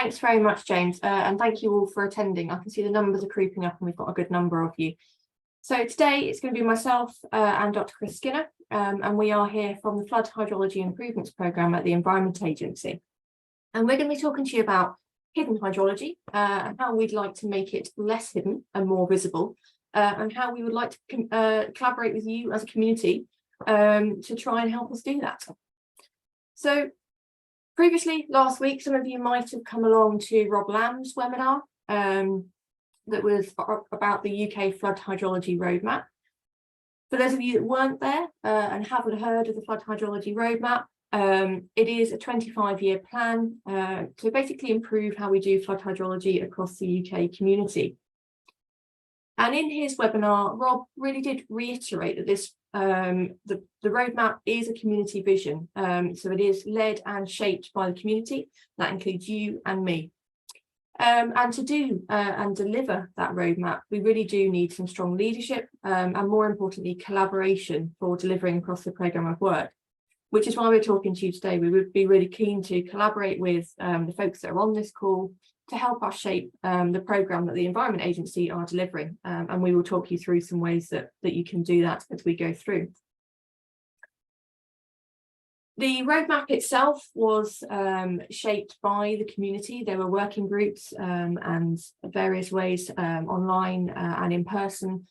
Thanks very much, James, and thank you all for attending. I can see the numbers are creeping up and we've got a good number of you. So today it's going to be myself and Dr. Chris Skinner, and we are here from the Flood Hydrology Improvements Programme at the Environment Agency. And we're going to be talking to you about hidden hydrology and how we'd like to make it less hidden and more visible, and how we would like to collaborate with you as a community to try and help us do that. So previously, last week, some of you might have come along to Rob Lamb's webinar that was about the UK Flood Hydrology Roadmap. For those of you that weren't there and haven't heard of the Flood Hydrology Roadmap, it is a 25-year plan to basically improve how we do flood hydrology across the UK community. And in his webinar, Rob really did reiterate that this the roadmap is a community vision. So it is led and shaped by the community. That includes you and me. And to do and deliver that roadmap, we really do need some strong leadership and, more importantly, collaboration for delivering across the programme of work, which is why we're talking to you today. We would be really keen to collaborate with the folks that are on this call to help us shape the programme that the Environment Agency are delivering. And we will talk you through some ways that you can do that as we go through. The roadmap itself was shaped by the community. There were working groups and various ways online and in person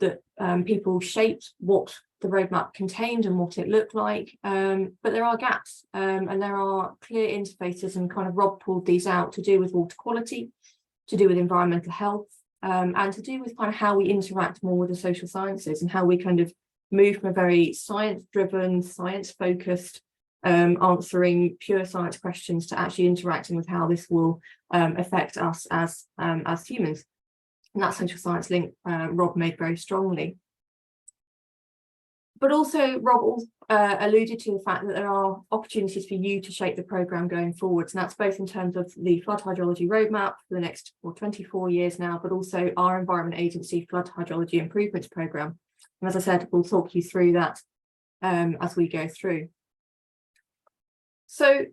that people shaped what the roadmap contained and what it looked like. But there are gaps and there are clear interfaces, and kind of Rob pulled these out to do with water quality, to do with environmental health, and to do with kind of how we interact more with the social sciences and how we kind of move from a very science-driven, science-focused, answering pure science questions to actually interacting with how this will affect us as humans. And that social science link Rob made very strongly. But also Rob alluded to the fact that there are opportunities for you to shape the programme going forwards, and that's both in terms of the Flood Hydrology Roadmap for the next 24 years now, but also our Environment Agency Flood Hydrology Improvements Programme. And as I said, we'll talk you through that as we go through. So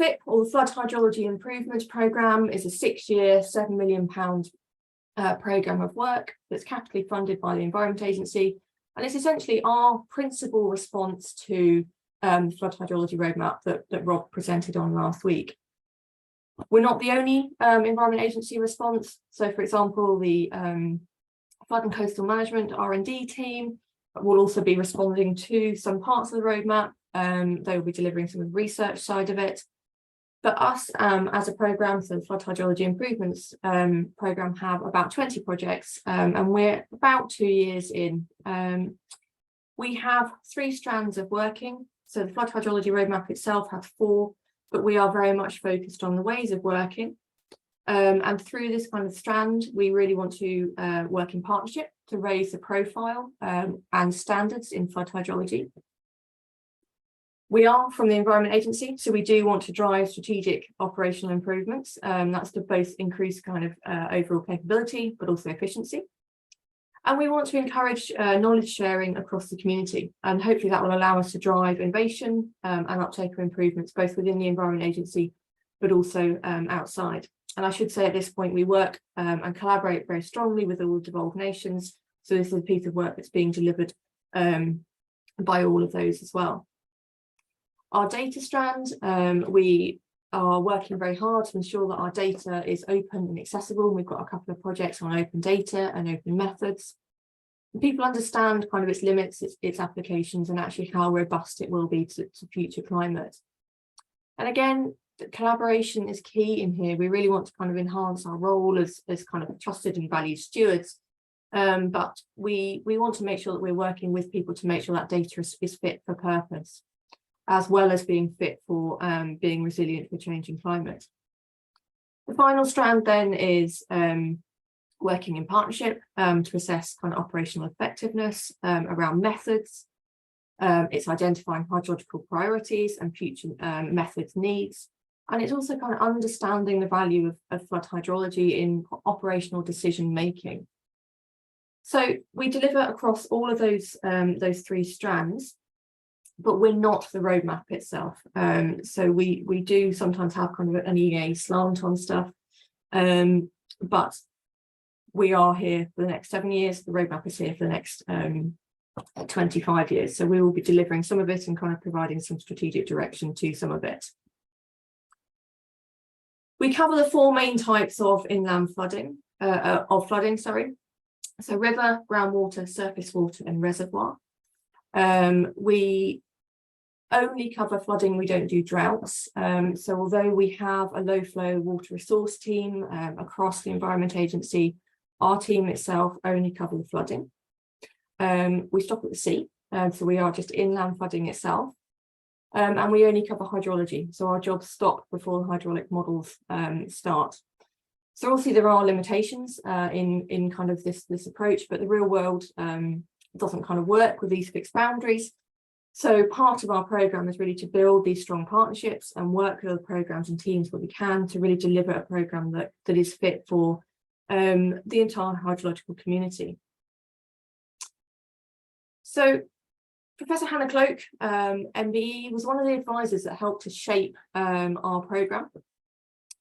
FHIP, or the Flood Hydrology Improvements Programme, is a 6-year, £7 million programme of work that's capitally funded by the Environment Agency. And it's essentially our principal response to the Flood Hydrology Roadmap that Rob presented on last week. We're not the only Environment Agency response. So, for example, the Flood and Coastal Management R&D team will also be responding to some parts of the roadmap. They will be delivering some of the research side of it. But us as a programme, so the Flood Hydrology Improvements Programme, have about 20 projects and we're about 2 years in. We have 3 strands of working. So the Flood Hydrology Roadmap itself has 4, but we are very much focused on the ways of working. And through this kind of strand, we really want to work in partnership to raise the profile and standards in flood hydrology. We are from the Environment Agency, so we do want to drive strategic operational improvements. That's to both increase kind of overall capability, but also efficiency. And we want to encourage knowledge sharing across the community. And hopefully that will allow us to drive innovation and uptake of improvements, both within the Environment Agency, but also outside. And I should say at this point, we work and collaborate very strongly with all the devolved nations. So this is a piece of work that's being delivered by all of those as well. Our data strand, we are working very hard to ensure that our data is open and accessible. We've got a couple of projects on open data and open methods. And people understand kind of its limits, its applications, and actually how robust it will be to future climate. And again, the collaboration is key in here. We really want to kind of enhance our role as kind of trusted and valued stewards. But we want to make sure that we're working with people to make sure that data is fit for purpose, as well as being fit for being resilient for changing climate. The final strand then is working in partnership to assess kind of operational effectiveness around methods. It's identifying hydrological priorities and future methods needs. And it's also kind of understanding the value of flood hydrology in operational decision making. So we deliver across all of those 3 strands. but we're not the roadmap itself. So we do sometimes have kind of an EA slant on stuff, but we are here for the next 7 years. The roadmap is here for the next 25 years. So we will be delivering some of it and kind of providing some strategic direction to some of it. We cover the 4 main types of inland flooding, So river, groundwater, surface water, and reservoir. We only cover flooding, we don't do droughts. So although we have a low flow water resource team across the Environment Agency, our team itself only cover the flooding. We stop at the sea, so we are just inland flooding itself. And we only cover hydrology, so our jobs stop before the hydraulic models start. So obviously there are limitations in kind of this approach, but the real world doesn't kind of work with these fixed boundaries. So part of our programme is really to build these strong partnerships and work with other programmes and teams where we can to really deliver a programme that is fit for the entire hydrological community. So Professor Hannah Cloak, MBE, was one of the advisors that helped to shape our programme.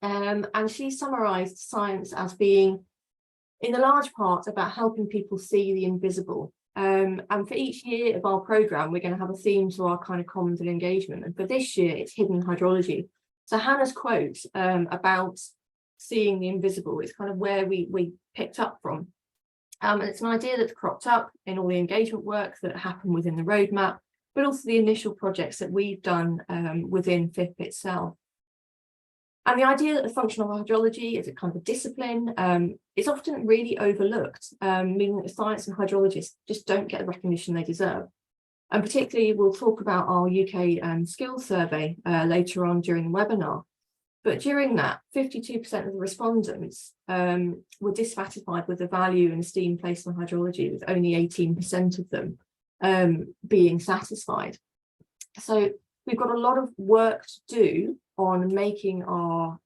And she summarised science as being, in a large part, about helping people see the invisible. And for each year of our programme, we're going to have a theme to our kind of comms and engagement. And for this year, it's hidden hydrology. So Hannah's quote about seeing the invisible is kind of where we picked up from. And it's an idea that's cropped up in all the engagement work that happened within the roadmap, but also the initial projects that we've done within FHIP itself. And the idea that the functional hydrology is a kind of a discipline is often really overlooked, meaning that the science and hydrologists just don't get the recognition they deserve. And particularly, we'll talk about our UK skills survey later on during the webinar. But during that, 52% of the respondents were dissatisfied with the value and esteem placed on hydrology, with only 18% of them being satisfied. So we've got a lot of work to do on making our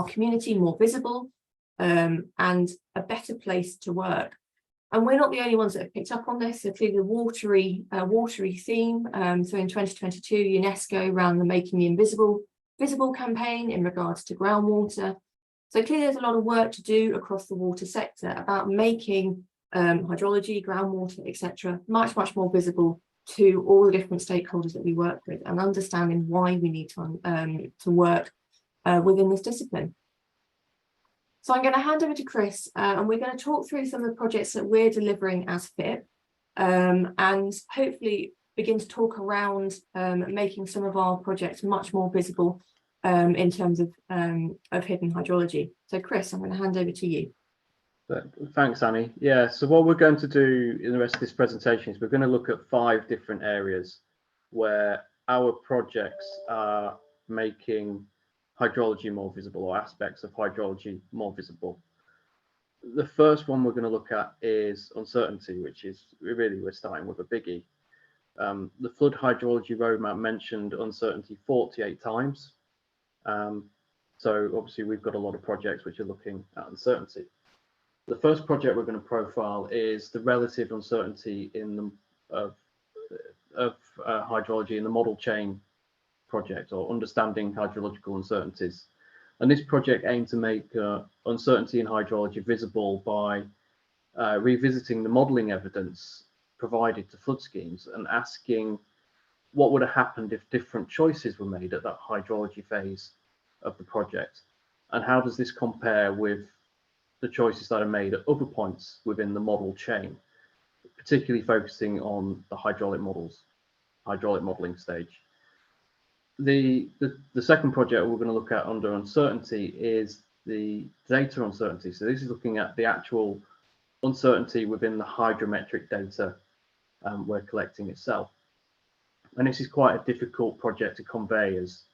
community more visible and a better place to work. And we're not the only ones that have picked up on this. So clearly the watery theme. So in 2022, UNESCO ran the Making the Invisible Visible campaign in regards to groundwater. So clearly there's a lot of work to do across the water sector about making hydrology, groundwater, etc., much more visible to all the different stakeholders that we work with, and understanding why we need to work within this discipline. So I'm going to hand over to Chris, and we're going to talk through some of the projects that we're delivering as FHIP, and hopefully begin to talk around making some of our projects much more visible in terms of hidden hydrology. So Chris, I'm going to hand over to you. Thanks, Annie. Yeah, so what we're going to do in the rest of this presentation is we're going to look at 5 different areas where our projects are making hydrology more visible, or aspects of hydrology more visible. The first one we're going to look at is uncertainty, which is really, we're starting with a biggie. The Flood Hydrology Roadmap mentioned uncertainty 48 times. So obviously we've got a lot of projects which are looking at uncertainty. The first project we're going to profile is the relative uncertainty of hydrology in the model chain project, or understanding hydrological uncertainties. And this project aimed to make uncertainty in hydrology visible by revisiting the modelling evidence provided to flood schemes and asking what would have happened if different choices were made at that hydrology phase of the project, and how does this compare with the choices that are made at other points within the model chain, particularly focusing on the hydraulic modelling stage. The second project we're going to look at under uncertainty is the data uncertainty. So this is looking at the actual uncertainty within the hydrometric data we're collecting itself. And this is quite a difficult project to convey as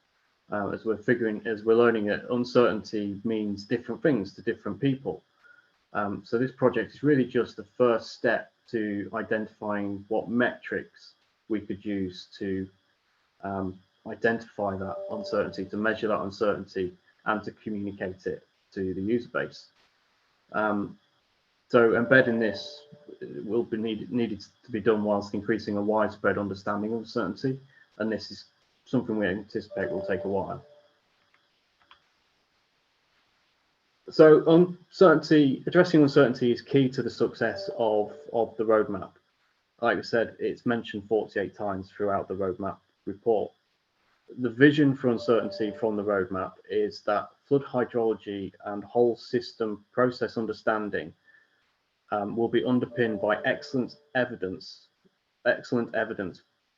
we're learning that uncertainty means different things to different people. So this project is really just the first step to identifying what metrics we could use to identify that uncertainty, to measure that uncertainty, and to communicate it to the user base. So embedding this will be needed to be done whilst increasing a widespread understanding of uncertainty, and this is something we anticipate will take a while. So addressing uncertainty is key to the success of the roadmap. Like I said, it's mentioned 48 times throughout the roadmap report. The vision for uncertainty from the roadmap is that flood hydrology and whole system process understanding will be underpinned by excellent evidence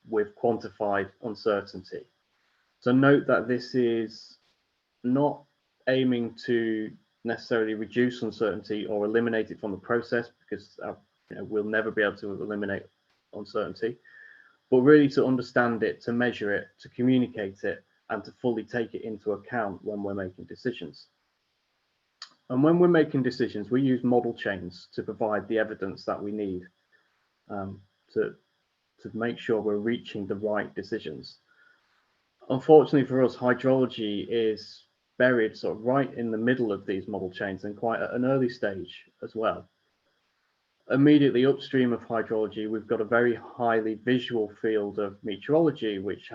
with quantified uncertainty. So note that this is not aiming to necessarily reduce uncertainty or eliminate it from the process, because we'll never be able to eliminate uncertainty, but really to understand it, to measure it, to communicate it, and to fully take it into account when we're making decisions. And when we're making decisions, we use model chains to provide the evidence that we need to make sure we're reaching the right decisions. Unfortunately for us, hydrology is buried sort of right in the middle of these model chains and quite at an early stage as well. Immediately upstream of hydrology, we've got a very highly visual field of meteorology, which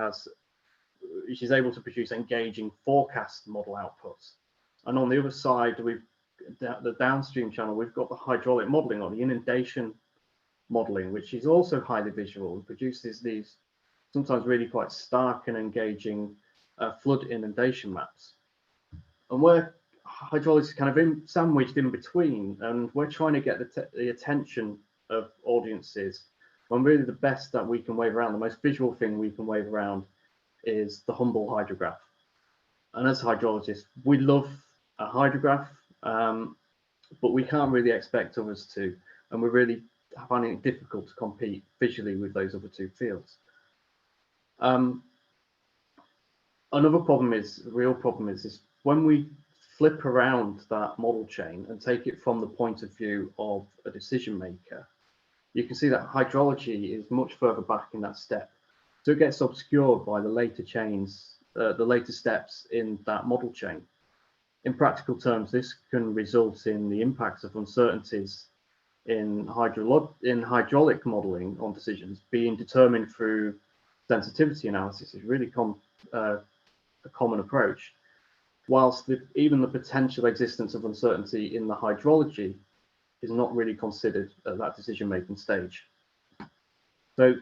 is able to produce engaging forecast model outputs. And on the other side, the downstream channel, we've got the hydraulic modeling or the inundation modeling, which is also highly visual and produces these sometimes really quite stark and engaging flood inundation maps. And we're hydrologists kind of sandwiched in between, and we're trying to get the attention of audiences when really the best that we can wave around, the most visual thing we can wave around, is the humble hydrograph. And as hydrologists, we love a hydrograph, but we can't really expect others to, and we're really finding it difficult to compete visually with those other two fields. Another real problem is when we flip around that model chain and take it from the point of view of a decision maker, you can see that hydrology is much further back in that step. So it gets obscured by the later steps in that model chain. In practical terms, this can result in the impacts of uncertainties in hydraulic modeling on decisions being determined through sensitivity analysis. Is really a common approach, whilst even the potential existence of uncertainty in the hydrology is not really considered at that decision-making stage. So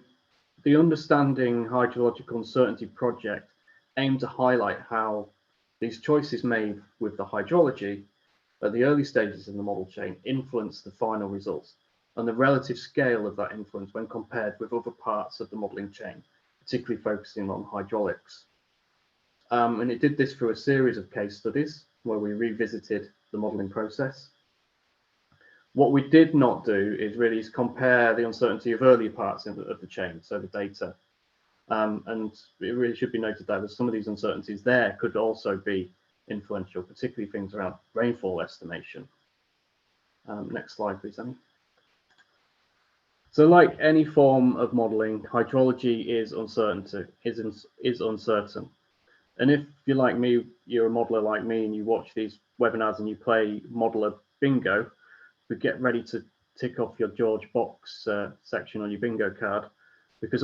the Understanding Hydrological Uncertainty project aimed to highlight how these choices made with the hydrology at the early stages in the model chain influence the final results and the relative scale of that influence when compared with other parts of the modeling chain, particularly focusing on hydraulics. And it did this through a series of case studies where we revisited the modeling process. What we did not do is compare the uncertainty of earlier parts of the chain, so the data. And it really should be noted that some of these uncertainties there could also be influential, particularly things around rainfall estimation. Next slide, please, Annie. So like any form of modeling, hydrology is uncertain. And if you're like me, you're a modeler like me, and you watch these webinars and you play modeler bingo, but get ready to tick off your George Box section on your bingo card, because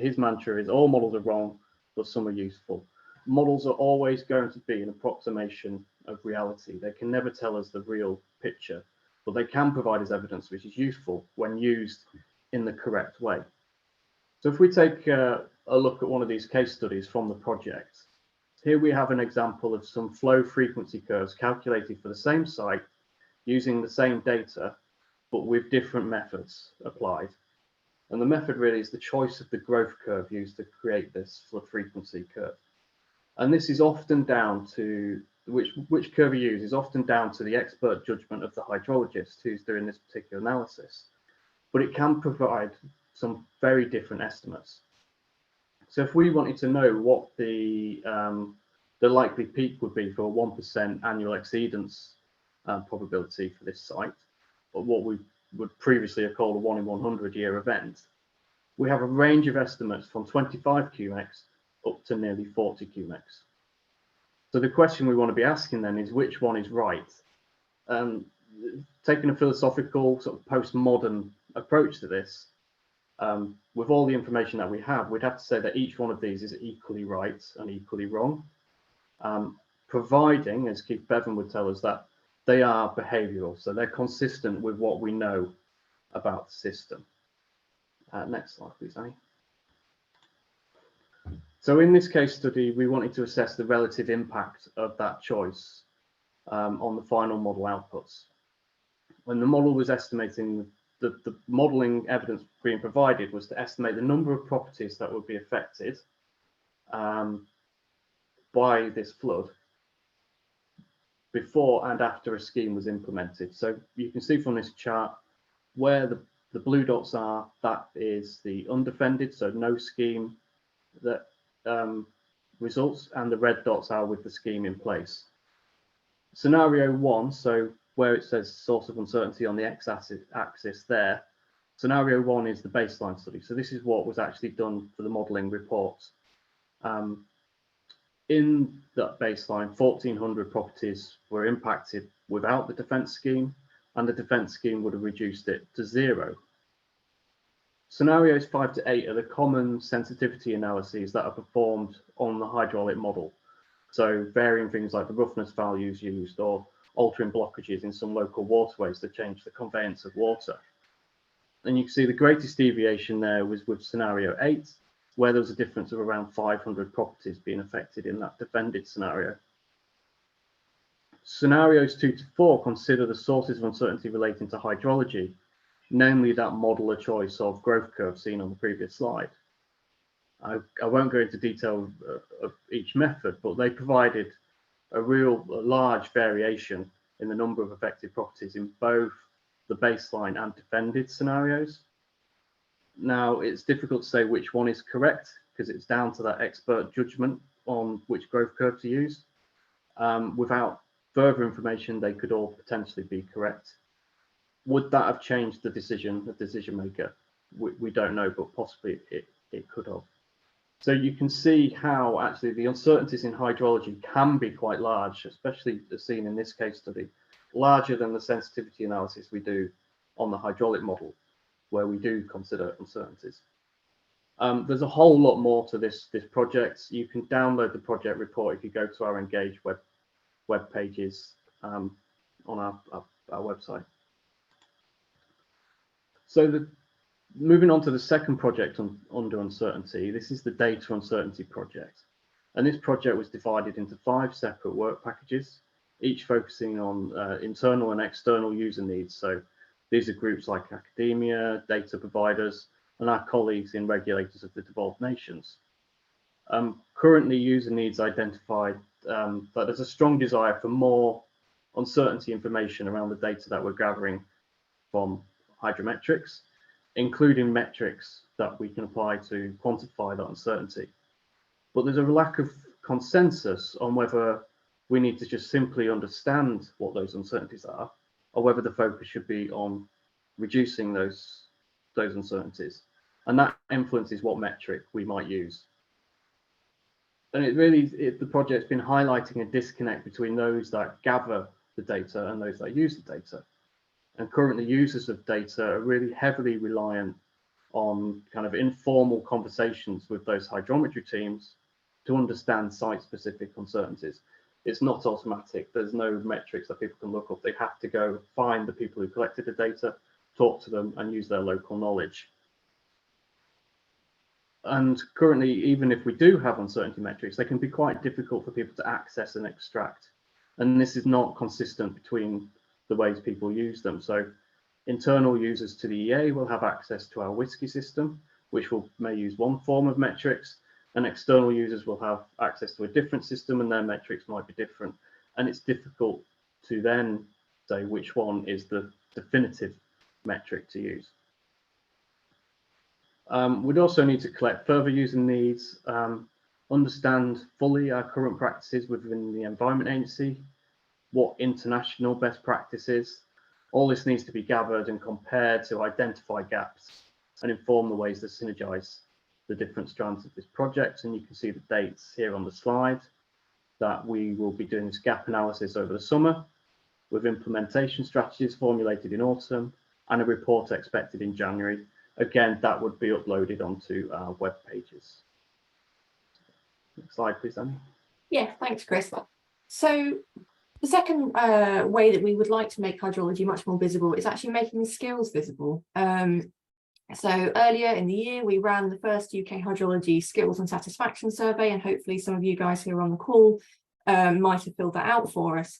his mantra is all models are wrong, but some are useful. Models are always going to be an approximation of reality. They can never tell us the real picture, but they can provide us evidence which is useful when used in the correct way. So if we take a look at one of these case studies from the project, here we have an example of some flow frequency curves calculated for the same site using the same data, but with different methods applied. And the method really is the choice of the growth curve used to create this flood frequency curve. And this is often down to which curve you use is often down to the expert judgment of the hydrologist who's doing this particular analysis, but it can provide some very different estimates. So if we wanted to know what the likely peak would be for a 1% annual exceedance probability for this site, or what we would previously have called a 1 in 100 year event, we have a range of estimates from 25 QMX up to nearly 40 QMX. So the question we want to be asking then is which one is right? taking a philosophical sort of postmodern approach to this, with all the information that we have, we'd have to say that each one of these is equally right and equally wrong, providing, as Keith Bevan would tell us, that they are behavioural, so they're consistent with what we know about the system. Next slide, please, Annie. So in this case study, we wanted to assess the relative impact of that choice on the final model outputs. When the model was estimating, the modelling evidence being provided was to estimate the number of properties that would be affected by this flood before and after a scheme was implemented. So you can see from this chart where the blue dots are, that is the undefended, so no scheme that results, and the red dots are with the scheme in place. Scenario 1, so where it says source of uncertainty on the x-axis there, scenario 1 is the baseline study. So this is what was actually done for the modelling report. In that baseline, 1,400 properties were impacted without the defence scheme, and the defence scheme would have reduced it to 0. Scenarios 5 to 8 are the common sensitivity analyses that are performed on the hydraulic model. So varying things like the roughness values used, or altering blockages in some local waterways to change the conveyance of water. And you can see the greatest deviation there was with scenario 8, where there was a difference of around 500 properties being affected in that defended scenario. Scenarios 2 to 4 consider the sources of uncertainty relating to hydrology, namely that modeler choice of growth curve seen on the previous slide. I won't go into detail of each method, but they provided a large variation in the number of affected properties in both the baseline and defended scenarios. Now, it's difficult to say which one is correct because it's down to that expert judgment on which growth curve to use. Without further information, they could all potentially be correct. Would that have changed the decision maker? We don't know, but possibly it could have. So you can see how actually the uncertainties in hydrology can be quite large, especially as seen in this case study, larger than the sensitivity analysis we do on the hydraulic model, where we do consider uncertainties. There's a whole lot more to this project. You can download the project report if you go to our Engage web pages on our website. So moving on to the second project under uncertainty, this is the data uncertainty project. And this project was divided into 5 separate work packages, each focusing on internal and external user needs. So these are groups like academia, data providers, and our colleagues in regulators of the devolved nations. Currently, user needs identified that there's a strong desire for more uncertainty information around the data that we're gathering from hydrometrics, including metrics that we can apply to quantify that uncertainty. But there's a lack of consensus on whether we need to just simply understand what those uncertainties are, or whether the focus should be on reducing those uncertainties. And that influences what metric we might use. And the project's been highlighting a disconnect between those that gather the data and those that use the data. And currently users of data are really heavily reliant on kind of informal conversations with those hydrometry teams to understand site-specific uncertainties. It's not automatic. There's no metrics that people can look up. They have to go find the people who collected the data, talk to them, and use their local knowledge. And currently, even if we do have uncertainty metrics, they can be quite difficult for people to access and extract. And this is not consistent between the ways people use them. So internal users to the EA will have access to our WSCI system, which may use one form of metrics, and external users will have access to a different system and their metrics might be different. And it's difficult to then say which one is the definitive metric to use. We'd also need to collect further user needs, understand fully our current practices within the Environment Agency, what international best practices. All this needs to be gathered and compared to identify gaps and inform the ways to synergize the different strands of this project. And you can see the dates here on the slide that we will be doing this gap analysis over the summer. with implementation strategies formulated in autumn and a report expected in January. Again, that would be uploaded onto our web pages. Next slide, please, Annie. Yeah, thanks, Chris. So the second way that we would like to make hydrology much more visible is actually making the skills visible. So earlier in the year, we ran the first UK Hydrology Skills and Satisfaction Survey, and hopefully some of you guys who are on the call might have filled that out for us.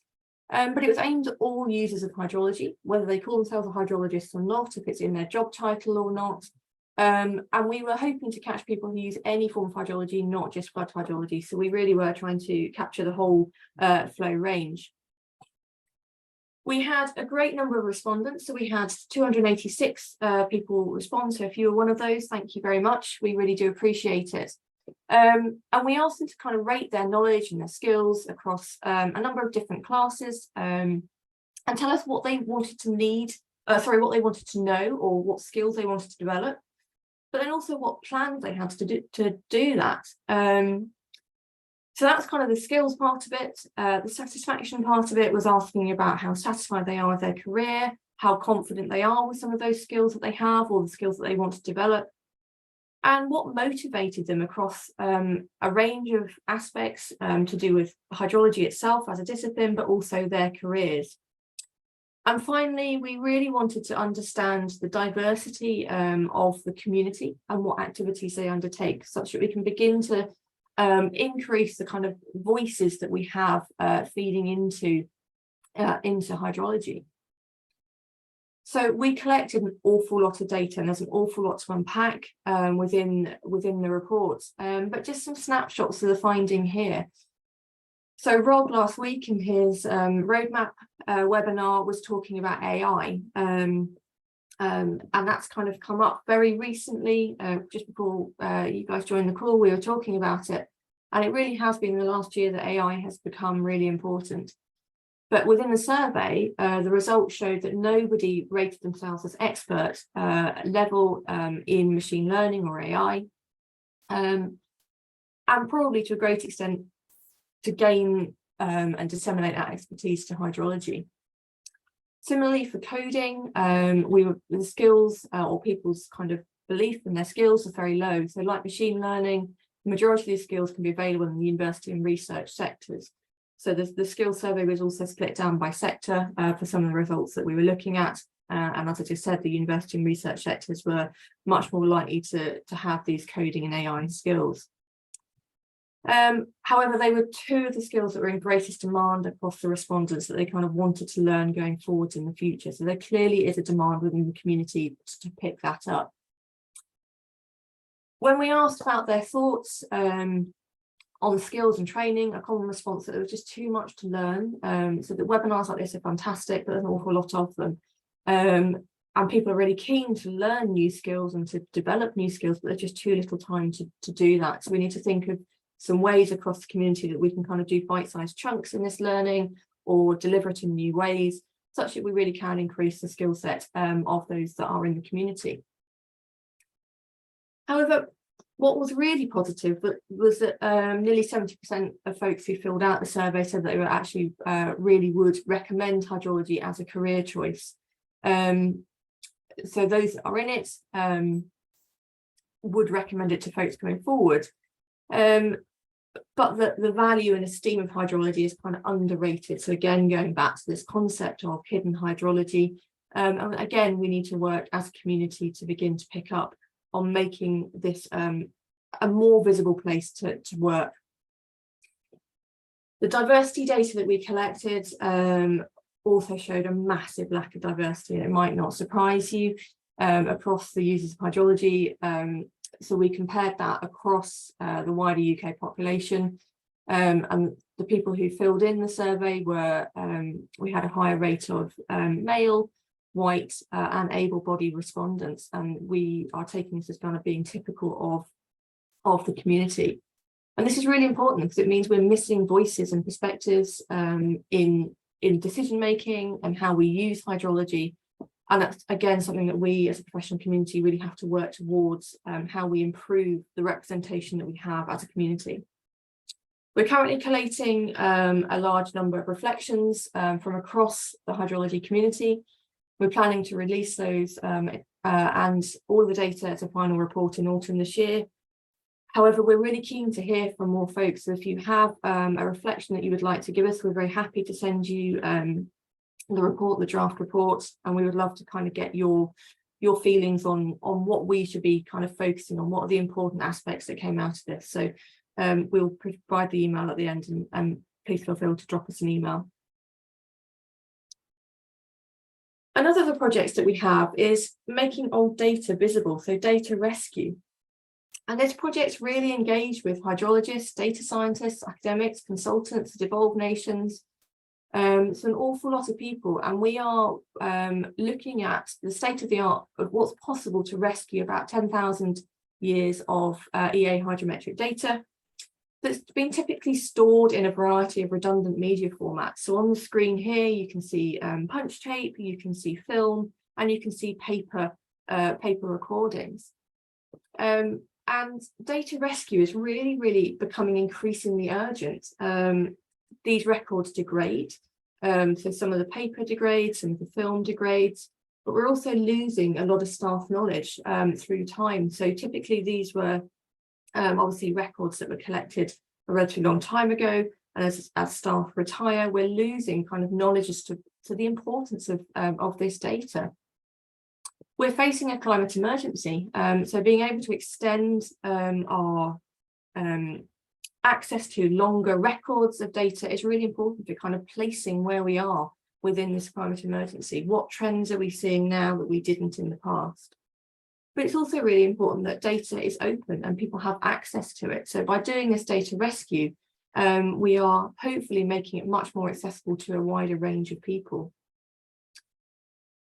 But it was aimed at all users of hydrology, whether they call themselves a hydrologist or not, if it's in their job title or not. And we were hoping to catch people who use any form of hydrology, not just flood hydrology. So we really were trying to capture the whole flow range. We had a great number of respondents. So we had 286 people respond. So if you were one of those, thank you very much. We really do appreciate it. And we asked them to kind of rate their knowledge and their skills across a number of different classes and tell us what they wanted to what they wanted to know or what skills they wanted to develop, but then also what plans they had to do that. So that's kind of the skills part of it. The satisfaction part of it was asking about how satisfied they are with their career, how confident they are with some of those skills that they have or the skills that they want to develop, and what motivated them across a range of aspects to do with hydrology itself as a discipline, but also their careers. And finally, we really wanted to understand the diversity of the community and what activities they undertake, such that we can begin to increase the kind of voices that we have feeding into hydrology. So we collected an awful lot of data, and there's an awful lot to unpack within the reports, but just some snapshots of the finding here. So Rob last week in his roadmap webinar was talking about AI, and that's kind of come up very recently. Just before you guys joined the call, we were talking about it, and it really has been the last year that AI has become really important. But within the survey, the results showed that nobody rated themselves as expert level in machine learning or AI, and probably to a great extent to gain and disseminate that expertise to hydrology. Similarly, for coding, the skills or people's kind of belief in their skills are very low. So like machine learning, the majority of these skills can be available in the university and research sectors. So the skills survey was also split down by sector for some of the results that we were looking at. And as I just said, the university and research sectors were much more likely to have these coding and AI skills. However, they were two of the skills that were in greatest demand across the respondents that they kind of wanted to learn going forward in the future. So there clearly is a demand within the community to pick that up. When we asked about their thoughts on skills and training, a common response that there was just too much to learn. So the webinars like this are fantastic, but there's an awful lot of them. And people are really keen to learn new skills and to develop new skills, but there's just too little time to do that. So we need to think of some ways across the community that we can kind of do bite-sized chunks in this learning or deliver it in new ways, such that we really can increase the skill set of those that are in the community. However, what was really positive was that nearly 70% of folks who filled out the survey said that they were actually really would recommend hydrology as a career choice. So those that are in it would recommend it to folks going forward. But the value and esteem of hydrology is kind of underrated. So again, going back to this concept of hidden hydrology, and again, we need to work as a community to begin to pick up on making this a more visible place to work. The diversity data that we collected also showed a massive lack of diversity, and it might not surprise you across the users of hydrology. So we compared that across the wider UK population, and the people who filled in the survey were, we had a higher rate of male, white and able-bodied respondents, and we are taking this as kind of being typical of the community. And this is really important because it means we're missing voices and perspectives in decision-making and how we use hydrology. And that's, again, something that we as a professional community really have to work towards, how we improve the representation that we have as a community. We're currently collating a large number of reflections from across the hydrology community. We're planning to release those and all the data as a final report in autumn this year. However, we're really keen to hear from more folks. So if you have a reflection that you would like to give us, we're very happy to send you the report, the draft report, and we would love to kind of get your feelings on what we should be kind of focusing on, what are the important aspects that came out of this. So we'll provide the email at the end, and please feel free to drop us an email. Another of the projects that we have is making old data visible, so data rescue. And this project's really engaged with hydrologists, data scientists, academics, consultants, devolved nations. So an awful lot of people, and we are looking at the state of the art of what's possible to rescue about 10,000 years of EA hydrometric data that's been typically stored in a variety of redundant media formats. So on the screen here, you can see punch tape, you can see film, and you can see paper recordings. And data rescue is really, really becoming increasingly urgent. These records degrade, so some of the paper degrades, some of the film degrades, but we're also losing a lot of staff knowledge through time. So typically these were obviously records that were collected a relatively long time ago, and as staff retire, we're losing kind of knowledge as to the importance of this data. We're facing a climate emergency, so being able to extend our access to longer records of data is really important for kind of placing where we are within this climate emergency. What trends are we seeing now that we didn't in the past? But it's also really important that data is open and people have access to it. So by doing this data rescue, we are hopefully making it much more accessible to a wider range of people.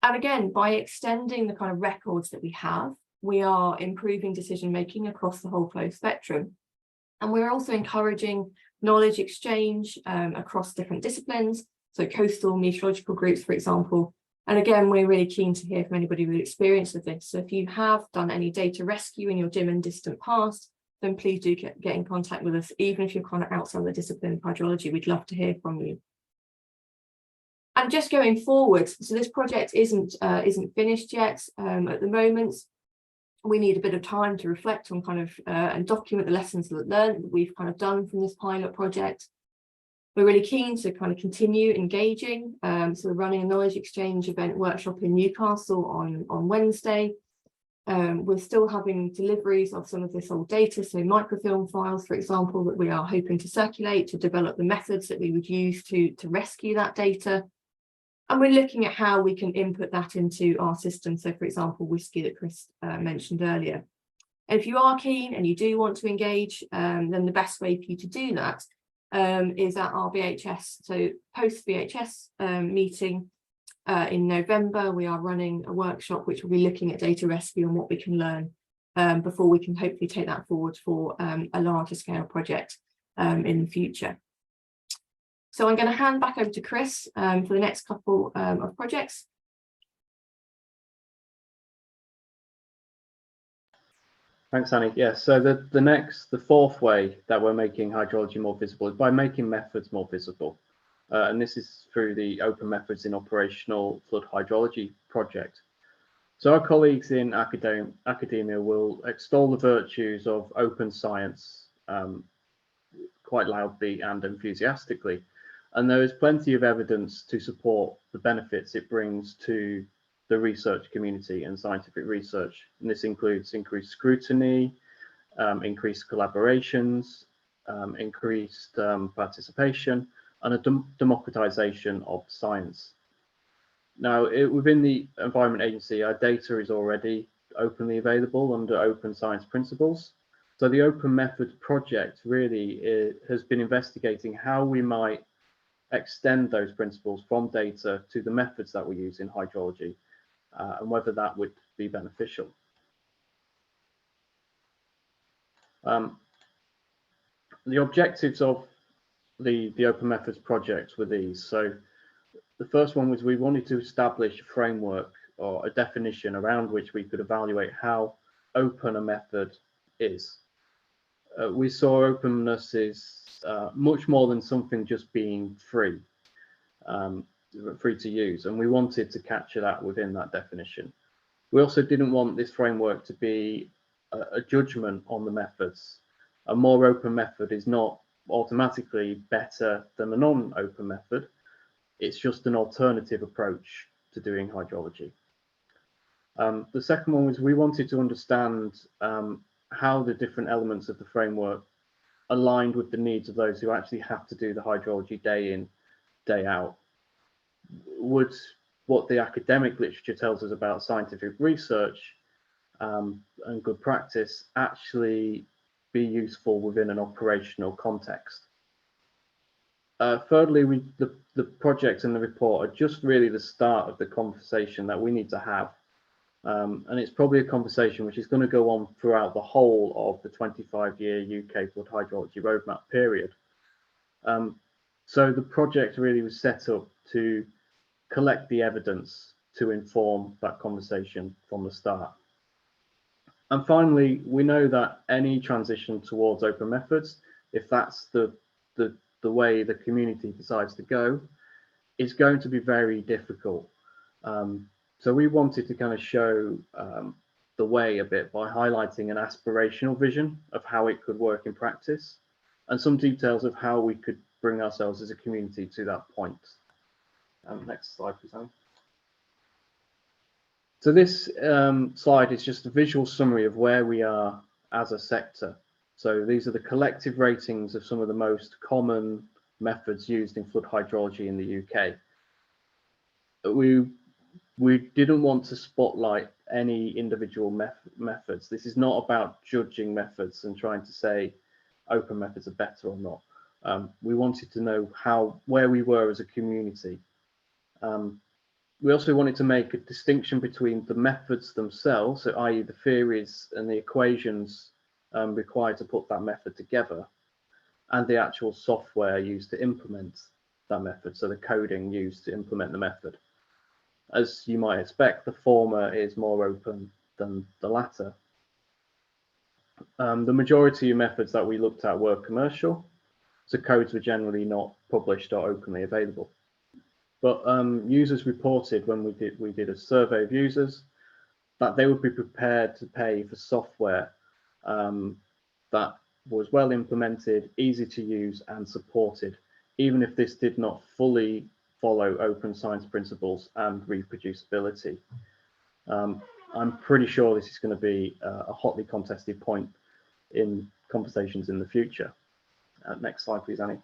And again, by extending the kind of records that we have, we are improving decision making across the whole flow spectrum. And we're also encouraging knowledge exchange across different disciplines, so coastal meteorological groups, for example. And again, we're really keen to hear from anybody with experience with this. So if you have done any data rescue in your dim and distant past, then please do get in contact with us, even if you're kind of outside the discipline of hydrology. We'd love to hear from you. And just going forward, so this project isn't finished yet at the moment. We need a bit of time to reflect on kind of and document the lessons learned that we've kind of done from this pilot project. We're really keen to kind of continue engaging. So we're running a knowledge exchange event workshop in Newcastle on Wednesday. We're still having deliveries of some of this old data, so microfilm files, for example, that we are hoping to circulate to develop the methods that we would use to rescue that data. And we're looking at how we can input that into our system. So, for example, WSGI that Chris mentioned earlier. And if you are keen and you do want to engage, then the best way for you to do that is at our VHS, so post VHS meeting in November. We are running a workshop which will be looking at data rescue and what we can learn before we can hopefully take that forward for a larger scale project in the future. So I'm going to hand back over to Chris for the next couple of projects. Thanks, Annie. Yes, so the fourth way that we're making hydrology more visible is by making methods more visible. And this is through the Open Methods in Operational Flood Hydrology project. So our colleagues in academia will extol the virtues of open science quite loudly and enthusiastically. And there is plenty of evidence to support the benefits it brings to the research community and scientific research. And this includes increased scrutiny, increased collaborations, increased participation, and a democratization of science. Now, within the Environment Agency, our data is already openly available under open science principles. So the Open Methods project really has been investigating how we might extend those principles from data to the methods that we use in hydrology, and whether that would be beneficial. The objectives of the Open Methods project were these. So the first one was we wanted to establish a framework or a definition around which we could evaluate how open a method is. We saw openness is much more than something just being free, free to use, and we wanted to capture that within that definition. We also didn't want this framework to be a judgment on the methods. A more open method is not automatically better than a non-open method. It's just an alternative approach to doing hydrology. The second one was we wanted to understand how the different elements of the framework aligned with the needs of those who actually have to do the hydrology day in, day out. Would what the academic literature tells us about scientific research and good practice actually be useful within an operational context? Thirdly, the project and the report are just really the start of the conversation that we need to have. And it's probably a conversation which is going to go on throughout the whole of the 25-year UK Flood Hydrology Roadmap period. So the project really was set up to collect the evidence to inform that conversation from the start. And finally, we know that any transition towards open methods, if that's the way the community decides to go, is going to be very difficult. So we wanted to kind of show the way a bit by highlighting an aspirational vision of how it could work in practice and some details of how we could bring ourselves as a community to that point. Next slide, please, Annie. So this slide is just a visual summary of where we are as a sector. So these are the collective ratings of some of the most common methods used in flood hydrology in the UK. We didn't want to spotlight any individual methods. This is not about judging methods and trying to say open methods are better or not. We wanted to know where we were as a community. We also wanted to make a distinction between the methods themselves, so i.e. the theories and the equations required to put that method together, and the actual software used to implement that method, so the coding used to implement the method. As you might expect, the former is more open than the latter. The majority of methods that we looked at were commercial, so codes were generally not published or openly available. But users reported when we did a survey of users that they would be prepared to pay for software that was well implemented, easy to use and supported, even if this did not fully follow open science principles and reproducibility. I'm pretty sure this is going to be a hotly contested point in conversations in the future. Next slide, please, Annie.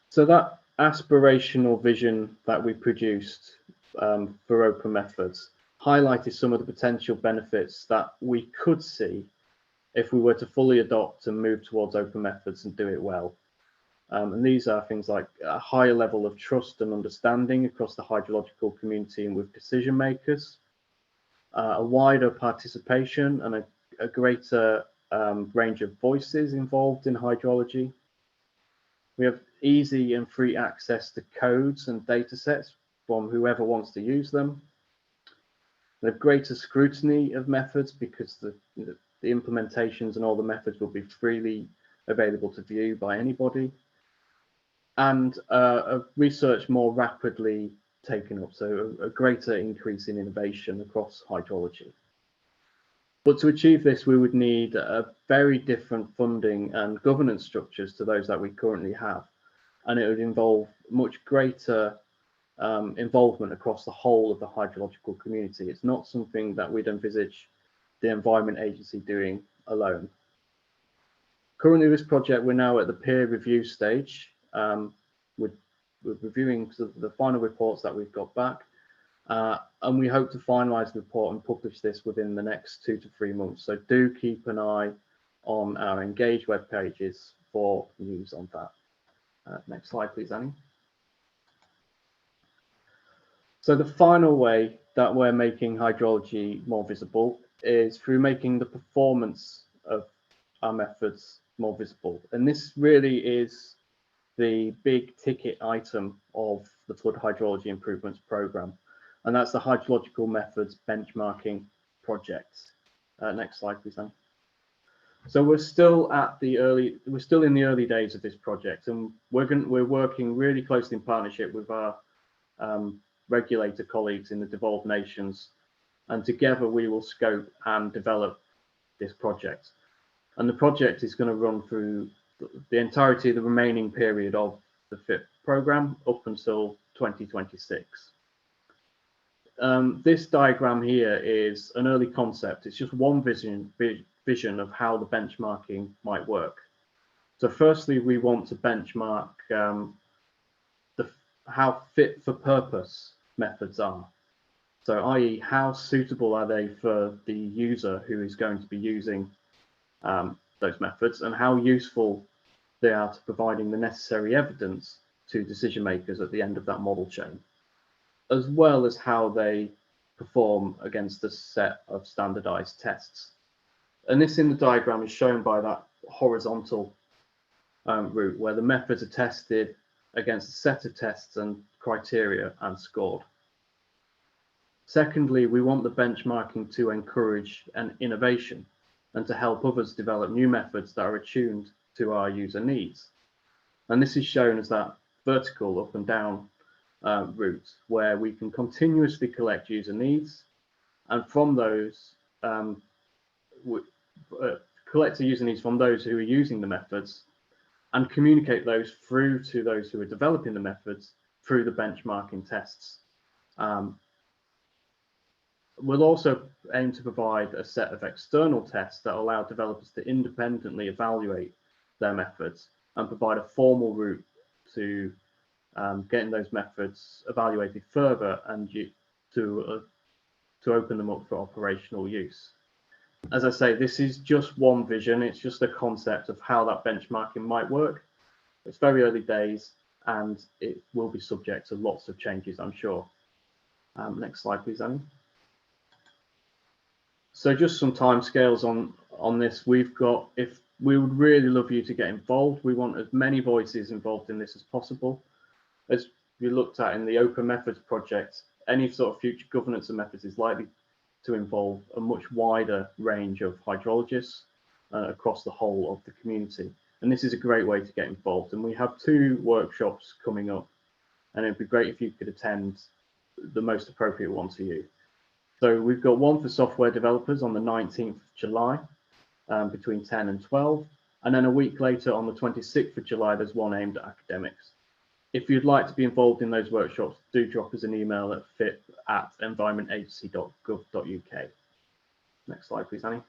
So that aspirational vision that we produced for open methods highlighted some of the potential benefits that we could see if we were to fully adopt and move towards open methods and do it well. And these are things like a higher level of trust and understanding across the hydrological community and with decision makers, a wider participation and a greater range of voices involved in hydrology. We have easy and free access to codes and data sets from whoever wants to use them. We have greater scrutiny of methods because the implementations and all the methods will be freely available to view by anybody. And research more rapidly taken up, so a greater increase in innovation across hydrology. But to achieve this, we would need a very different funding and governance structures to those that we currently have. And it would involve much greater involvement across the whole of the hydrological community. It's not something that we'd envisage the Environment Agency doing alone. Currently, this project, we're now at the peer review stage. We're reviewing the final reports that we've got back. And we hope to finalise the report and publish this within the next 2 to 3 months. So do keep an eye on our Engage web pages for news on that. Next slide, please, Annie. So the final way that we're making hydrology more visible is through making the performance of our methods more visible. And this really is the big ticket item of the Flood Hydrology Improvements Programme. And that's the Hydrological Methods Benchmarking Project. Next slide, please, Anne. So we're still in the early days of this project, and we're working really closely in partnership with our regulator colleagues in the devolved nations, and together we will scope and develop this project. And the project is going to run through the entirety of the remaining period of the FHIP programme up until 2026. This diagram here is an early concept. It's just one vision of how the benchmarking might work. So firstly, we want to benchmark how fit for purpose methods are. So i.e. how suitable are they for the user who is going to be using those methods, and how useful they are to providing the necessary evidence to decision makers at the end of that model chain, as well as how they perform against a set of standardized tests. And this in the diagram is shown by that horizontal route where the methods are tested against a set of tests and criteria and scored. Secondly, we want the benchmarking to encourage an innovation and to help others develop new methods that are attuned to our user needs. And this is shown as that vertical up and down route where we can continuously collect user needs, and from those collect the user needs from those who are using the methods and communicate those through to those who are developing the methods through the benchmarking tests. We'll also aim to provide a set of external tests that allow developers to independently evaluate their methods and provide a formal route to getting those methods evaluated further and to open them up for operational use. As I say, this is just one vision. It's just a concept of how that benchmarking might work. It's very early days and it will be subject to lots of changes, I'm sure. Next slide, please, Annie. So just some timescales on this. We would really love you to get involved. We want as many voices involved in this as possible. As we looked at in the Open Methods project, any sort of future governance of methods is likely to involve a much wider range of hydrologists across the whole of the community. And this is a great way to get involved. And we have 2 workshops coming up, and it'd be great if you could attend the most appropriate one to you. So we've got one for software developers on the 19th of July between 10 and 12. And then a week later on the 26th of July, there's one aimed at academics. If you'd like to be involved in those workshops, do drop us an email at fip@environmentagency.gov.uk. Next slide, please, Annie.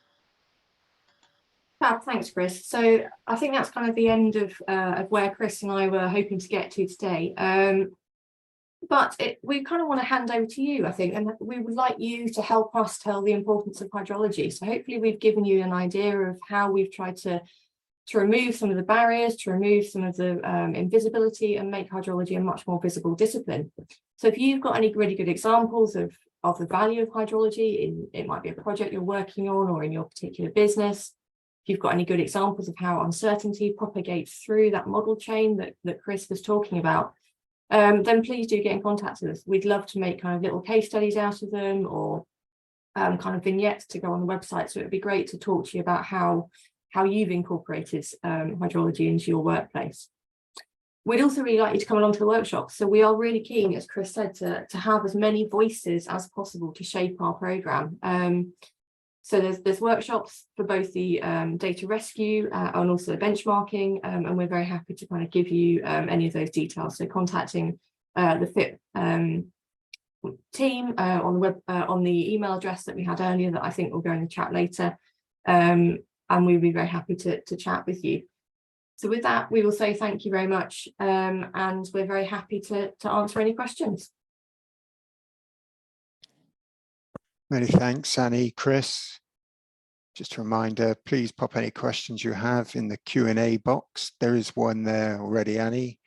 Fab, thanks, Chris. So I think that's kind of the end of where Chris and I were hoping to get to today. But we kind of want to hand over to you, I think, and we would like you to help us tell the importance of hydrology. So hopefully we've given you an idea of how we've tried to remove some of the barriers, to remove some of the invisibility and make hydrology a much more visible discipline. So if you've got any really good examples of the value of hydrology, it might be a project you're working on or in your particular business, if you've got any good examples of how uncertainty propagates through that model chain that Chris was talking about, then please do get in contact with us. We'd love to make kind of little case studies out of them, or kind of vignettes to go on the website. So it would be great to talk to you about how you've incorporated hydrology into your workplace. We'd also really like you to come along to the workshop. So we are really keen, as Chris said, to have as many voices as possible to shape our programme. So there's workshops for both the data rescue and also the benchmarking, and we're very happy to kind of give you any of those details. So contacting the FHIP team on the web on the email address that we had earlier that I think will go in the chat later, and we'll be very happy to chat with you. So with that, we will say thank you very much, and we're very happy to answer any questions. Many thanks, Annie, Chris. Just a reminder, please pop any questions you have in the Q&A box. There is one there already, Annie,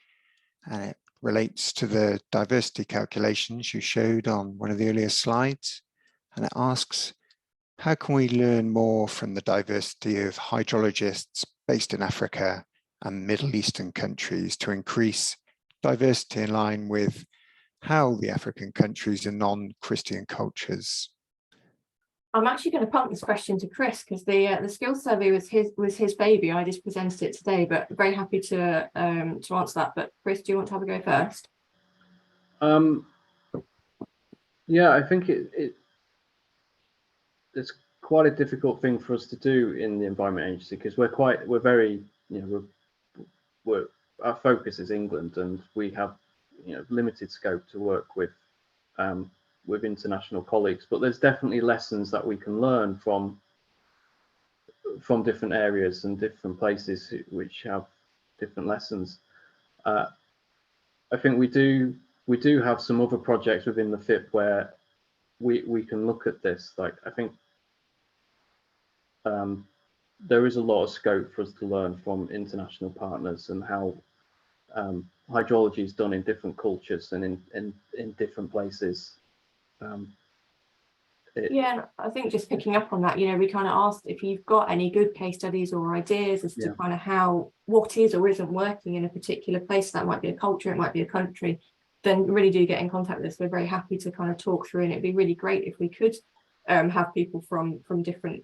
and it relates to the diversity calculations you showed on one of the earlier slides. And it asks, how can we learn more from the diversity of hydrologists based in Africa and Middle Eastern countries to increase diversity in line with how the African countries and non-Christian cultures I'm actually going to punt this question to Chris because the skills survey was his baby. I just presented it today, but very happy to answer that. But Chris, do you want to have a go first? Yeah, I think it's quite a difficult thing for us to do in the Environment Agency because we're very, our focus is England, and we have limited scope to work with international colleagues. But there's definitely lessons that we can learn from different areas and different places which have different lessons. I think we do have some other projects within the FHIP where we can look at this. Like, I think there is a lot of scope for us to learn from international partners and how hydrology is done in different cultures and in different places. Yeah, I think just picking up on that, we kind of asked if you've got any good case studies or ideas as to kind of what is or isn't working in a particular place. That might be a culture, it might be a country. Then really do get in contact with us. We're very happy to kind of talk through, and it'd be really great if we could have people from different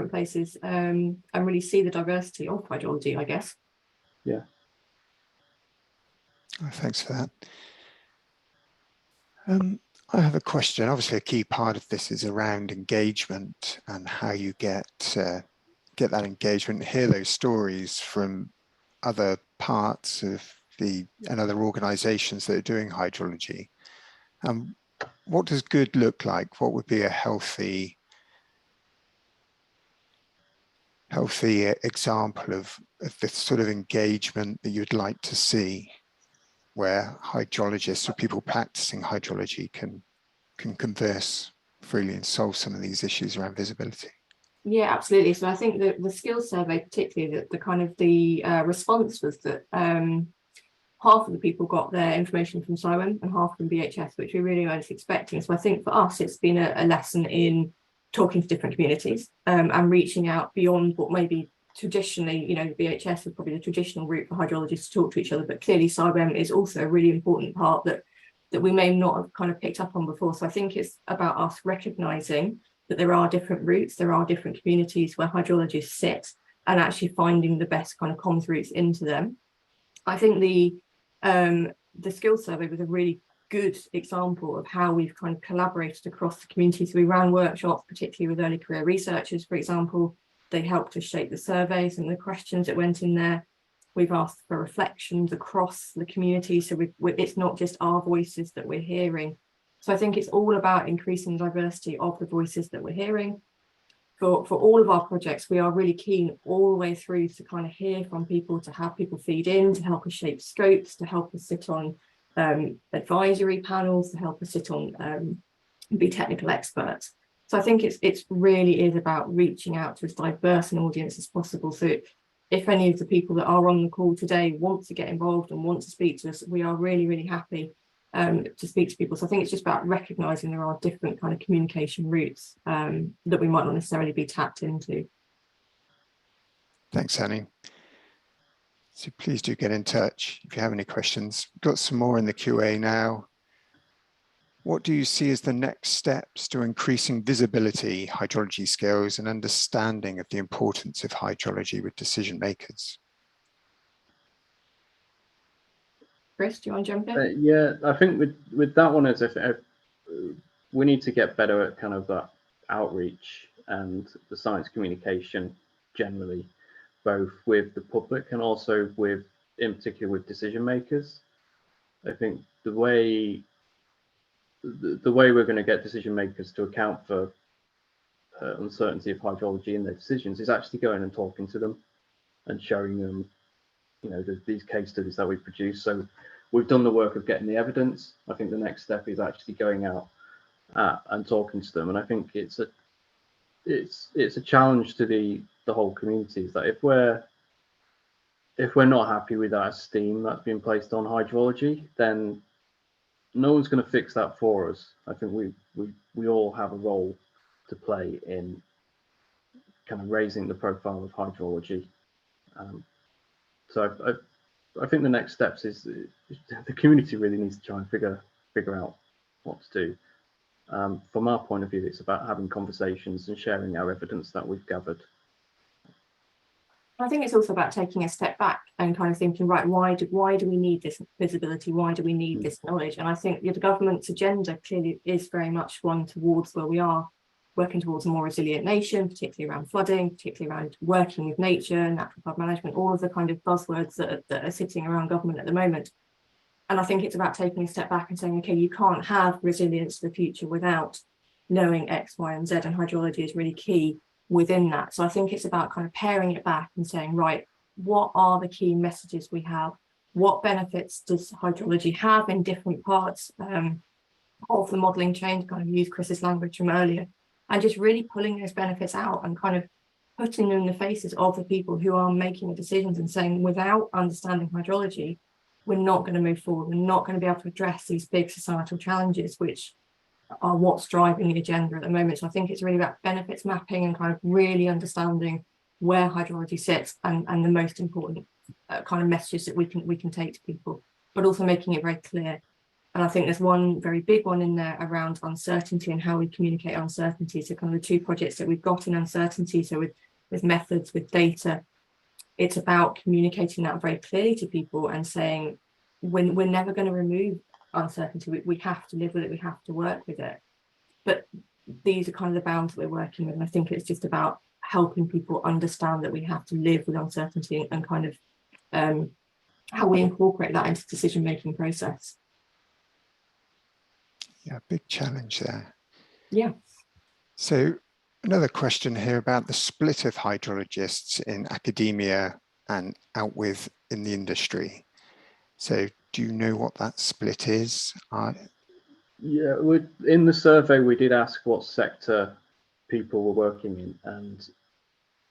places and really see the diversity of hydrology, I guess. Yeah. Thanks for that. I have a question. Obviously, a key part of this is around engagement and how you get that engagement, hear those stories from other parts of and other organisations that are doing hydrology. What does good look like? What would be a healthy example of this sort of engagement that you'd like to see, where hydrologists or people practicing hydrology can converse freely and solve some of these issues around visibility? Yeah, absolutely. So I think that the skills survey, particularly the kind of the response was that half of the people got their information from SIWEM and half from BHS, which we really weren't expecting. So I think for us, it's been a lesson in talking to different communities and reaching out beyond what maybe traditionally, BHS was probably the traditional route for hydrologists to talk to each other, but clearly SIWEM is also a really important part that we may not have kind of picked up on before. So I think it's about us recognising that there are different routes, there are different communities where hydrologists sit, and actually finding the best kind of comms routes into them. I think the skills survey was a really good example of how we've kind of collaborated across the community. So we ran workshops, particularly with early career researchers, for example. They helped us shape the surveys and the questions that went in there. We've asked for reflections across the community, so it's not just our voices that we're hearing. So I think it's all about increasing the diversity of the voices that we're hearing. For all of our projects, we are really keen all the way through to kind of hear from people, to have people feed in, to help us shape scopes, to help us sit on advisory panels, to help us sit on be technical experts. So I think it's really is about reaching out to as diverse an audience as possible. So if any of the people that are on the call today want to get involved and want to speak to us, we are really, really happy to speak to people. So I think it's just about recognising there are different kind of communication routes that we might not necessarily be tapped into. Thanks, Annie. So please do get in touch if you have any questions. We've got some more in the QA now. What do you see as the next steps to increasing visibility, hydrology skills, and understanding of the importance of hydrology with decision makers? Chris, do you want to jump in? Yeah, I think with that one, we need to get better at kind of that outreach and the science communication generally, both with the public and also in particular with decision makers. I think the way we're going to get decision makers to account for uncertainty of hydrology in their decisions is actually going and talking to them and showing them, these case studies that we produce. So we've done the work of getting the evidence. I think the next step is actually going out and talking to them. And I think it's a challenge to the whole community, is that if we're not happy with that esteem that's been placed on hydrology, then no one's going to fix that for us. I think we all have a role to play in kind of raising the profile of hydrology. So I think the next steps is the community really needs to try and figure out what to do. From our point of view, it's about having conversations and sharing our evidence that we've gathered. I think it's also about taking a step back and kind of thinking, right, why do we need this visibility? Why do we need this knowledge? And I think the government's agenda clearly is very much one towards where we are working towards a more resilient nation, particularly around flooding, particularly around working with nature, natural flood management, all of the kind of buzzwords that are sitting around government at the moment. And I think it's about taking a step back and saying, okay, you can't have resilience to the future without knowing X, Y, and Z, and hydrology is really key within that. So I think it's about kind of paring it back and saying, right, what are the key messages we have? What benefits does hydrology have in different parts of the modelling chain, to kind of use Chris's language from earlier, and just really pulling those benefits out and kind of putting them in the faces of the people who are making the decisions and saying, without understanding hydrology, we're not going to move forward. We're not going to be able to address these big societal challenges, which are what's driving the agenda at the moment. So I think it's really about benefits mapping and kind of really understanding where hydrology sits and the most important kind of messages that we can take to people, but also making it very clear. And I think there's one very big one in there around uncertainty and how we communicate uncertainty. So kind of the two projects that we've got in uncertainty, so with methods, with data, it's about communicating that very clearly to people and saying, we're never going to remove uncertainty. We have to live with it. We have to work with it. But these are kind of the bounds that we're working with. And I think it's just about helping people understand that we have to live with uncertainty and kind of how we incorporate that into decision-making process. Yeah, big challenge there. Yeah. So another question here about the split of hydrologists in academia and out with in the industry. So do you know what that split is? Yeah, in the survey, we did ask what sector people were working in, and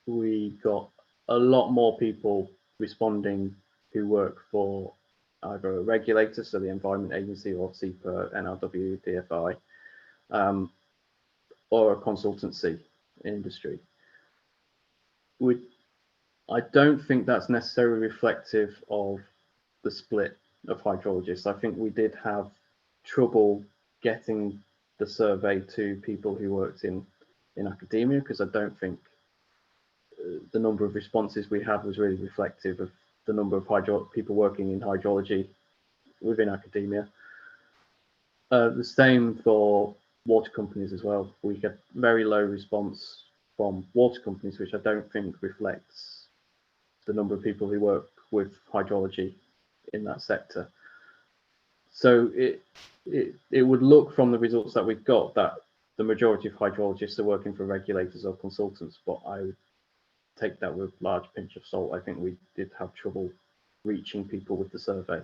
we got a lot more people responding who work for either a regulator, so the Environment Agency, or SEPA, NRW, DFI, or a consultancy industry. I don't think that's necessarily reflective of the split of hydrologists. I think we did have trouble getting the survey to people who worked in academia, because I don't think the number of responses we had was really reflective of the number of people working in hydrology within academia. The same for water companies as well. We get very low response from water companies, which I don't think reflects the number of people who work with hydrology in that sector. So it would look from the results that we've got that the majority of hydrologists are working for regulators or consultants, but I would take that with a large pinch of salt. I think we did have trouble reaching people with the survey.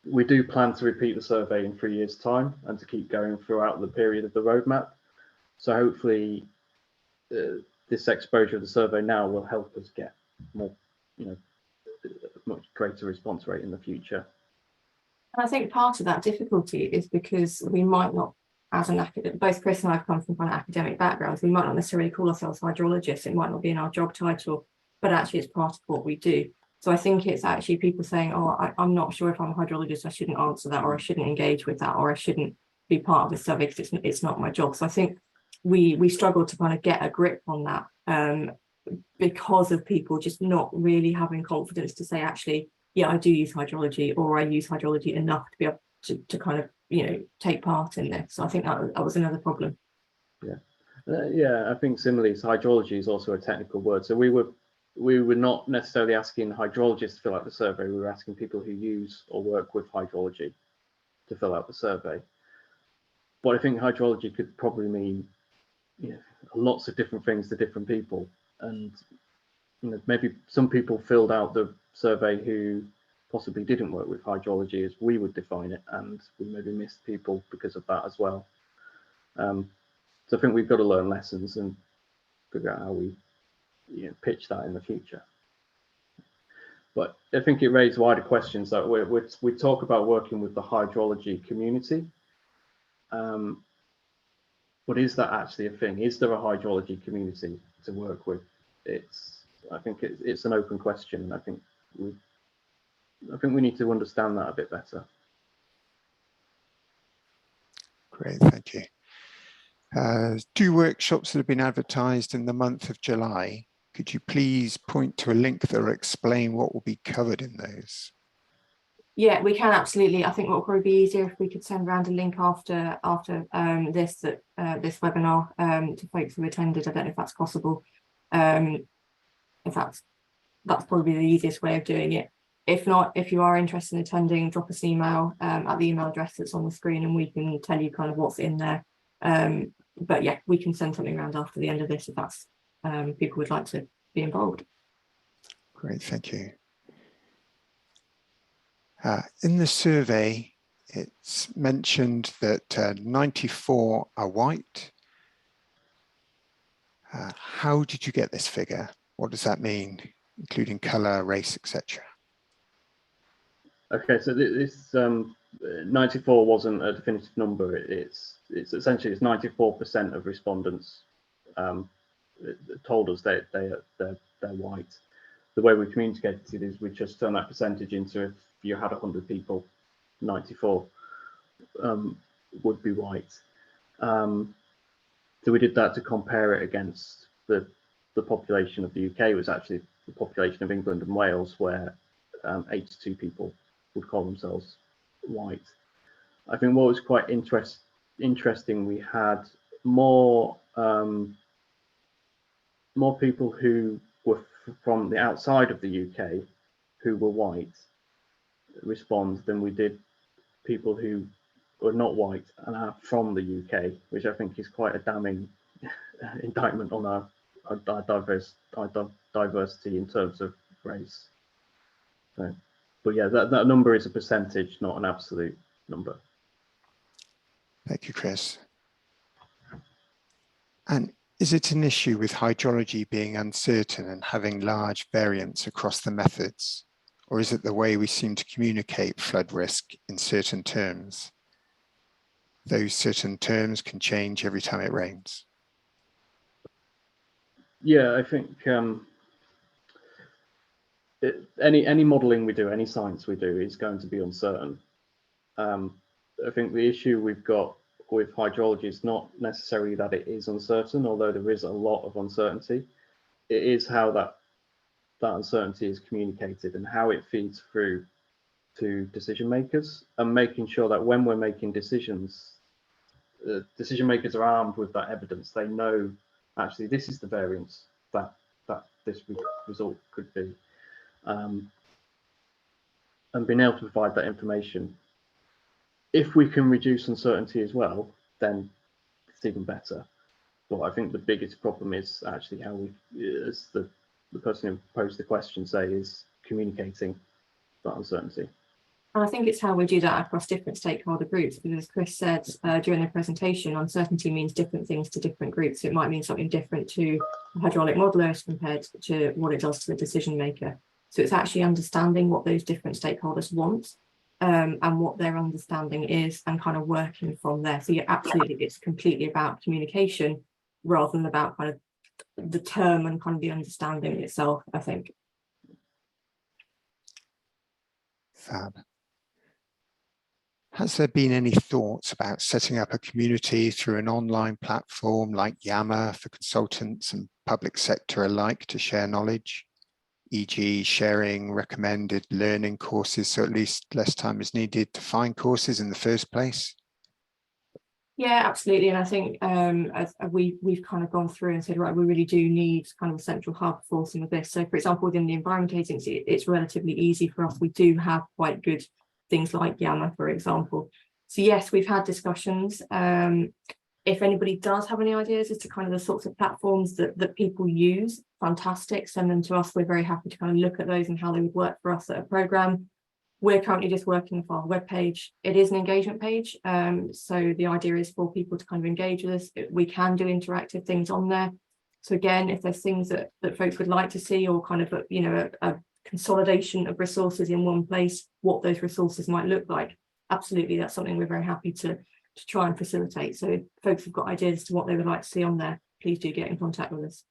We do plan to repeat the survey in 3 years' time and to keep going throughout the period of the roadmap. So hopefully this exposure of the survey now will help us get more, a much greater response rate in the future. And I think part of that difficulty is because we might not, as an academic, both Chris and I have come from kind of academic backgrounds, we might not necessarily call ourselves hydrologists. It might not be in our job title, but actually it's part of what we do. So I think it's actually people saying, oh, I'm not sure if I'm a hydrologist, I shouldn't answer that, or I shouldn't engage with that, or I shouldn't be part of the survey because it's not my job. So I think we struggle to kind of get a grip on that because of people just not really having confidence to say, actually, yeah, I do use hydrology, or I use hydrology enough to be able to kind of, take part in this. So I think that was another problem. Yeah, I think similarly, hydrology is also a technical word. So we were not necessarily asking hydrologists to fill out the survey. We were asking people who use or work with hydrology to fill out the survey. But I think hydrology could probably mean lots of different things to different people. And maybe some people filled out the survey who possibly didn't work with hydrology as we would define it, and we maybe missed people because of that as well. So I think we've got to learn lessons and figure out how we pitch that in the future. But I think it raised wider questions that we talk about working with the hydrology community. But is that actually a thing? Is there a hydrology community to work with? I think it's an open question, and I think we need to understand that a bit better. Great, thank you. 2 workshops that have been advertised in the month of July. Could you please point to a link that will explain what will be covered in those? Yeah, we can absolutely. I think what will probably be easier if we could send around a link after this webinar to folks who attended. I don't know if that's possible. If that's probably the easiest way of doing it. If not, if you are interested in attending, drop us an email at the email address that's on the screen, and we can tell you kind of what's in there. But yeah, we can send something around after the end of this if that's people would like to be involved. Great, thank you. In the survey, it's mentioned that 94 are white. How did you get this figure? What does that mean, including colour, race, etc.? Okay, so this 94 wasn't a definitive number. It's essentially 94% of respondents told us they're white. The way we communicated it is we just turn that percentage into, if you had 100 people, 94 would be white. So we did that to compare it against the population of the UK. It was actually the population of England and Wales, where 82 people would call themselves white. I think what was quite interesting, we had more people who were from the outside of the UK who were white respond than we did people who were not white and are from the UK, which I think is quite a damning indictment on our diversity in terms of race. So, but yeah, that number is a percentage, not an absolute number. Thank you, Chris. And is it an issue with hydrology being uncertain and having large variance across the methods? Or is it the way we seem to communicate flood risk in certain terms? Those certain terms can change every time it rains. Yeah, I think any modelling we do, any science we do, is going to be uncertain. I think the issue we've got with hydrology is not necessarily that it is uncertain, although there is a lot of uncertainty. It is how that uncertainty is communicated and how it feeds through to decision makers, and making sure that when we're making decisions, decision makers are armed with that evidence. They know actually this is the variance that this result could be, and being able to provide that information. If we can reduce uncertainty as well, then it's even better. But I think the biggest problem is actually how we, as the person who posed the question say, is communicating that uncertainty. And I think it's how we do that across different stakeholder groups, because as Chris said during the presentation, uncertainty means different things to different groups. So it might mean something different to a hydraulic modeler as compared to what it does to the decision maker. So it's actually understanding what those different stakeholders want and what their understanding is, and kind of working from there. So yeah, absolutely, it's completely about communication rather than about kind of the term and kind of the understanding itself, I think. Fab. Has there been any thoughts about setting up a community through an online platform like Yammer for consultants and public sector alike to share knowledge, e.g. sharing recommended learning courses, so at least less time is needed to find courses in the first place? Yeah, absolutely. And I think as we've kind of gone through and said, right, we really do need kind of a central hub for some of this. So for example, within the Environment Agency, it's relatively easy for us. We do have quite good things like Yammer, for example. So yes, we've had discussions. If anybody does have any ideas as to kind of the sorts of platforms that people use, fantastic, send them to us. We're very happy to kind of look at those and how they would work for us at a programme. We're currently just working with our webpage. It is an engagement page. So the idea is for people to kind of engage with us. We can do interactive things on there. So again, if there's things that folks would like to see, or kind of a consolidation of resources in one place, what those resources might look like, absolutely, that's something we're very happy to try and facilitate. So if folks have got ideas as to what they would like to see on there, please do get in contact with us.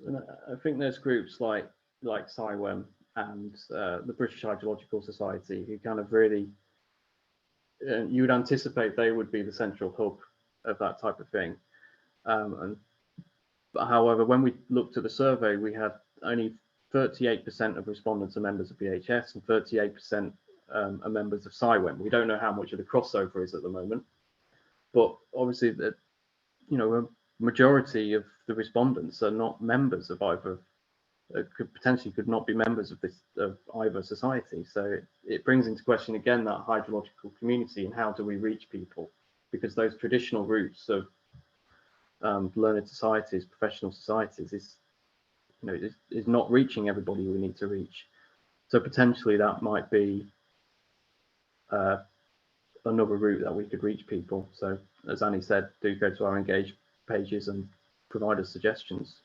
And I think there's groups like SciWem and the British Hydrological Society who kind of really you would anticipate they would be the central hub of that type of thing. However, when we looked at the survey, we had only 38% of respondents are members of VHS and 38% are members of SIWEM. We don't know how much of the crossover is at the moment, but obviously, a majority of the respondents are not members of either. Could not be members of either society. So it brings into question again that hydrological community and how do we reach people, because those traditional routes of learned societies, professional societies is not reaching everybody we need to reach. So potentially that might be another route that we could reach people. So as Annie said, do go to our engage pages and provide us suggestions.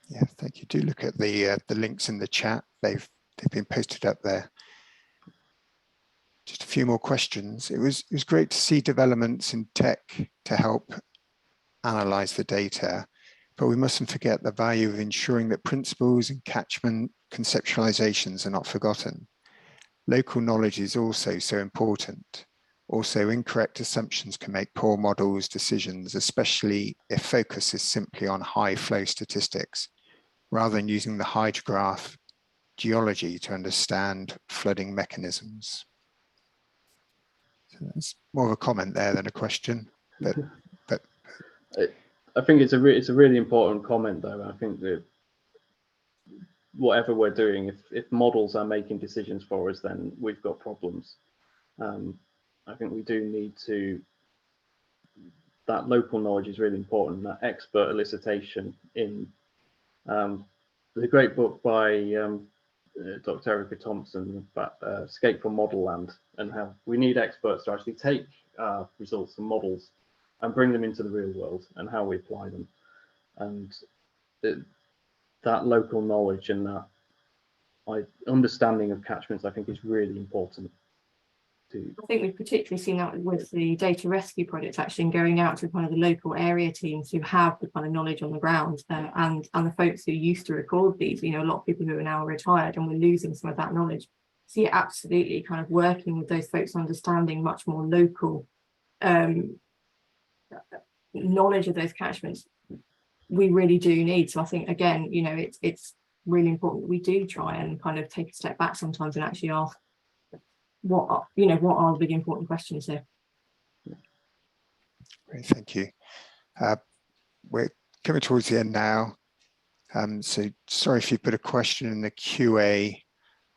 Yeah, thank you. Do look at the links in the chat. They've been posted up there. Just a few more questions. It was great to see developments in tech to help analyze the data, but we mustn't forget the value of ensuring that principles and catchment conceptualizations are not forgotten. Local knowledge is also so important. Also, incorrect assumptions can make poor models decisions, especially if focus is simply on high flow statistics, rather than using the hydrograph geology to understand flooding mechanisms. So that's more of a comment there than a question, but I think it's a really important comment, though. I think that whatever we're doing, if models are making decisions for us, then we've got problems. I think we do need to. That local knowledge is really important. That expert elicitation in. There's a great book by Dr. Erica Thompson about Escape from Model Land, and how we need experts to actually take results and models and bring them into the real world and how we apply them. And that local knowledge and that understanding of catchments, I think, is really important. I think we've particularly seen that with the data rescue project, actually, and going out to kind of the local area teams who have the kind of knowledge on the ground, and the folks who used to record these. A lot of people who are now retired, and we're losing some of that knowledge. So yeah, absolutely, kind of working with those folks, understanding much more local knowledge of those catchments, we really do need. So I think, again, it's really important that we do try and kind of take a step back sometimes and actually ask, what are the big important questions here. Great, thank you. We're coming towards the end now, so sorry if you put a question in the QA.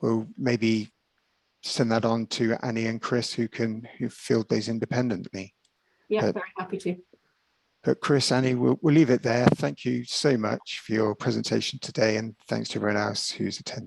We'll maybe send that on to Annie and Chris, who field those independently. Yeah, very happy to. But Chris, Annie, we'll leave it there. Thank you so much for your presentation today, and thanks to everyone else who's attended.